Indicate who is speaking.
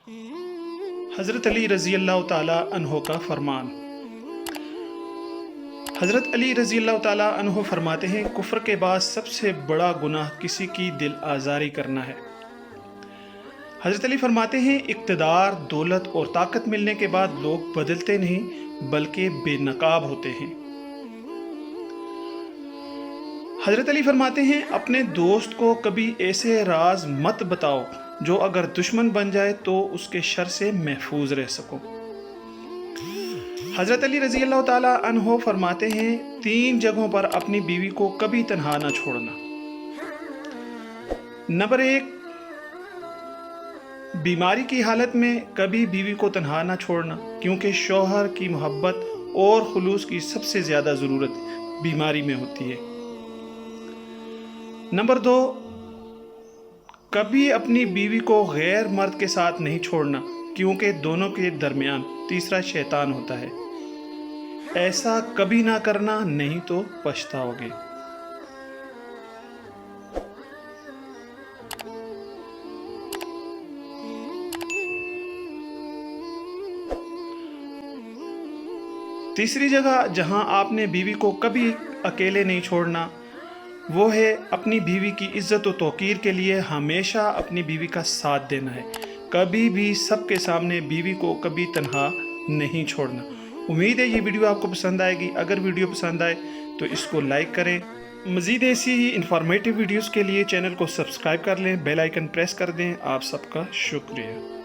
Speaker 1: حضرت علی رضی اللہ تعالیٰ عنہ کا فرمان۔ حضرت علی رضی اللہ تعالیٰ عنہ فرماتے ہیں، کفر کے بعد سب سے بڑا گناہ کسی کی دل آزاری کرنا ہے۔ حضرت علی فرماتے ہیں، اقتدار، دولت اور طاقت ملنے کے بعد لوگ بدلتے نہیں بلکہ بے نقاب ہوتے ہیں۔ حضرت علی فرماتے ہیں، اپنے دوست کو کبھی ایسے راز مت بتاؤ جو اگر دشمن بن جائے تو اس کے شر سے محفوظ رہ سکو۔ حضرت علی رضی اللہ تعالیٰ عنہ فرماتے ہیں، 3 جگہوں پر اپنی بیوی کو کبھی تنہا نہ چھوڑنا۔ نمبر 1، بیماری کی حالت میں کبھی بیوی کو تنہا نہ چھوڑنا، کیونکہ شوہر کی محبت اور خلوص کی سب سے زیادہ ضرورت بیماری میں ہوتی ہے۔ نمبر 2، کبھی اپنی بیوی کو غیر مرد کے ساتھ نہیں چھوڑنا، کیونکہ دونوں کے درمیان تیسرا شیطان ہوتا ہے۔ ایسا کبھی نہ کرنا، نہیں تو پچھتاؤ گے۔ تیسری جگہ جہاں آپ نے بیوی کو کبھی اکیلے نہیں چھوڑنا، وہ ہے اپنی بیوی کی عزت و توقیر کے لیے ہمیشہ اپنی بیوی کا ساتھ دینا ہے۔ کبھی بھی سب کے سامنے بیوی کو کبھی تنہا نہیں چھوڑنا۔ امید ہے یہ ویڈیو آپ کو پسند آئے گی۔ اگر ویڈیو پسند آئے تو اس کو لائک کریں۔ مزید ایسی ہی انفارمیٹیو ویڈیوز کے لیے چینل کو سبسکرائب کر لیں، بیل آئیکن پریس کر دیں۔ آپ سب کا شکریہ۔